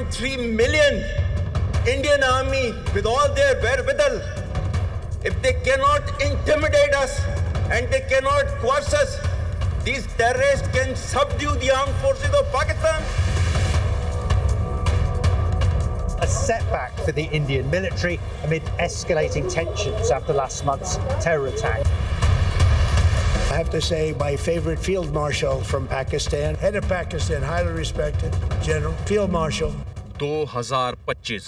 1.3 million Indian army with all their wherewithal, if they cannot intimidate us and they cannot coerce us, these terrorists can subdue the armed forces of Pakistan. A setback for the Indian military amid escalating tensions after last month's terror attack. I have to say, my favorite field marshal from Pakistan, head of Pakistan, highly respected general, field marshal. 2025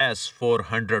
S-400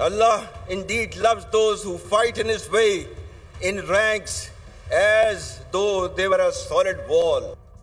Allah indeed loves those who fight in his way in ranks as though they were a solid wall.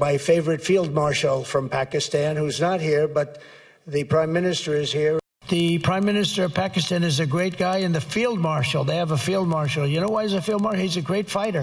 My favorite field marshal from Pakistan, who's not here, but the Prime Minister is here. The Prime Minister of Pakistan is a great guy, and the Field Marshal, they have a Field Marshal. You know why he's a Field Marshal? He's a great fighter.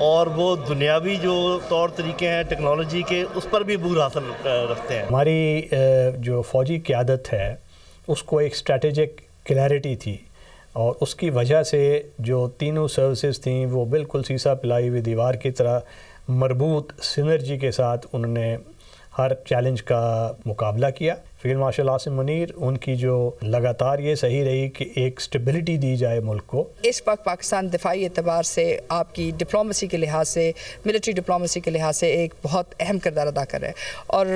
اور وہ دنیاوی جو طور طریقے ہیں technology کے اس پر بھی عبور حاصل رکھتے ہیں. ہماری جو فوجی قیادت ہے اس کو ایک اسٹریٹجک کلیئرٹی تھی اور اس کی وجہ سے جو تینوں سروسز تھیں وہ بالکل سیسا پلائی ہوئی دیوار کی طرح مربوط سنرجی کے ساتھ انہوں نے ہر چیلنج کا مقابلہ کیا. فیلڈ مارشل عاصم منیر ان کی جو لگاتار یہ صحیح رہی کہ ایک سٹیبلٹی دی جائے ملک کو. اس وقت پاکستان دفاعی اعتبار سے آپ کی ڈپلومیسی کے لحاظ سے ملٹری ڈپلومیسی کے لحاظ سے ایک بہت اہم کردار ادا کر رہا ہے اور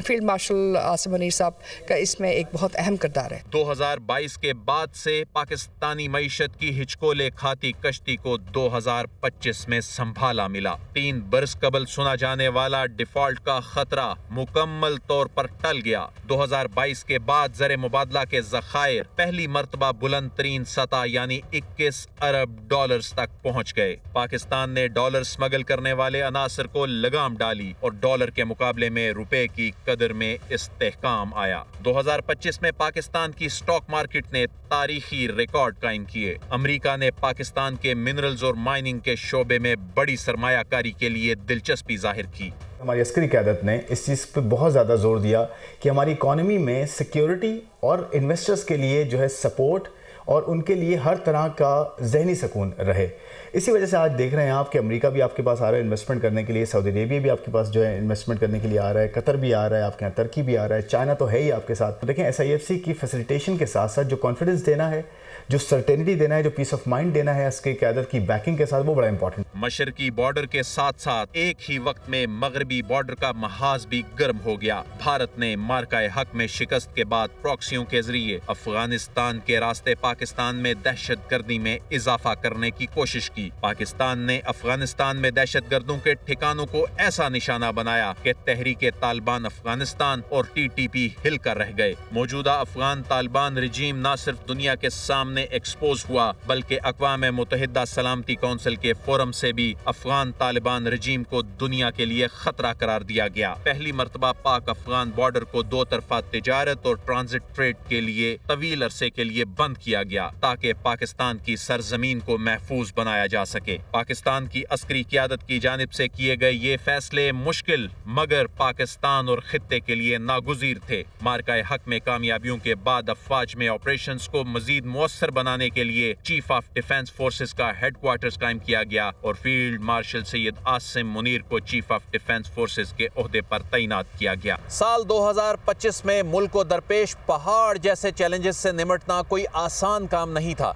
فیلڈ مارشل عاصم منیر صاحب کا اس میں ایک بہت اہم کردار ہے. 2022 کے بعد سے پاکستانی معیشت کی ہچکولے کھاتی کشتی کو 2025 میں سنبھالا ملا. 3 برس قبل سنا جانے والا ڈیفالٹ کا خطرہ مکمل طور پر ٹل گیا. 2022 کے بعد زر مبادلہ کے ذخائر پہلی مرتبہ بلند ترین سطح یعنی 21 ارب ڈالرز تک پہنچ گئے. پاکستان نے ڈالر سمگل کرنے والے عناصر کو لگام ڈالی اور ڈالر کے مقابلے میں روپے کی قدر میں استحکام آیا. 2025 میں پاکستان کی سٹاک مارکیٹ نے تاریخی ریکارڈ قائم کیے. امریکہ نے پاکستان کے منرلز اور مائننگ کے شعبے میں بڑی سرمایہ کاری کے لیے دلچسپی ظاہر کی. ہماری عسکری قیادت نے اس چیز پہ بہت زیادہ زور دیا کہ ہماری اکانومی میں سیکیورٹی اور انویسٹرز کے لیے جو ہے سپورٹ اور ان کے لیے ہر طرح کا ذہنی سکون رہے. اسی وجہ سے آج دیکھ رہے ہیں آپ کہ امریکہ بھی آپ کے پاس آ رہا ہے انویسٹمنٹ کرنے کے لیے, سعودی عربیہ بھی آپ کے پاس جو ہے انویسٹمنٹ کرنے کے لیے آ رہا ہے, قطر بھی آ رہا ہے آپ کے یہاں, ترکی بھی آ رہا ہے, چائنا تو ہے ہی آپ کے ساتھ. دیکھیں SIFC کی فیسیلیٹیشن کے ساتھ ساتھ جو کانفیڈنس دینا ہے, جو سرٹینٹی دینا ہے, جو پیس آف مائنڈ دینا ہے اس کی قیادت کی بیکنگ کے ساتھ, وہ بڑا امپورٹنٹ. مشرقی بارڈر کے ساتھ ساتھ ایک ہی وقت میں مغربی بارڈر کا محاذ بھی گرم ہو گیا. بھارت نے مارکہ حق میں شکست کے بعد پراکسیوں کے ذریعے افغانستان کے راستے پاکستان میں دہشت گردی میں اضافہ کرنے کی کوشش کی. پاکستان نے افغانستان میں دہشت گردوں کے ٹھکانوں کو ایسا نشانہ بنایا کہ تحریک طالبان افغانستان اور TTP ہل کر رہ گئے. موجودہ افغان طالبان رجیم نہ صرف دنیا کے سامنے ایکسپوز ہوا بلکہ اقوام متحدہ سلامتی کونسل کے فورم سے بھی افغان طالبان رجیم کو دنیا کے لیے خطرہ قرار دیا گیا. پہلی مرتبہ پاک افغان بارڈر کو 2 طرفہ تجارت اور ٹرانزٹ ٹریڈ کے لیے طویل عرصے کے لیے بند کیا گیا تاکہ پاکستان کی سرزمین کو محفوظ بنایا جا سکے. پاکستان کی عسکری قیادت کی جانب سے کیے گئے یہ فیصلے مشکل مگر پاکستان اور خطے کے لیے ناگزیر تھے. مارکہ حق میں کامیابیوں کے بعد افواج میں آپریشنز کو مزید مؤثر بنانے کے لیے چیف آف ڈیفنس فورسز کا ہیڈ کوارٹرز قائم کیا گیا اور فیلڈ مارشل سید عاصم منیر کو چیف آف ڈیفنس فورسز کے عہدے پر تعینات کیا گیا. سال 2025 میں ملک کو درپیش پہاڑ جیسے چیلنجز سے نمٹنا کوئی آسان کام نہیں تھا.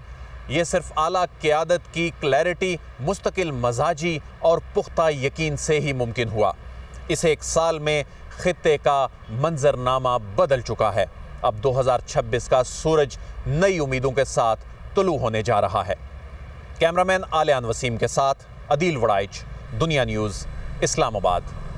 یہ صرف اعلیٰ قیادت کی کلیئرٹی, مستقل مزاجی اور پختہ یقین سے ہی ممکن ہوا. اس ایک سال میں خطے کا منظرنامہ بدل چکا ہے. اب 2026 کا سورج نئی امیدوں کے ساتھ طلوع ہونے جا رہا ہے. کیمرامین عالیان وسیم کے ساتھ عدیل وڑائچ, دنیا نیوز, اسلام آباد.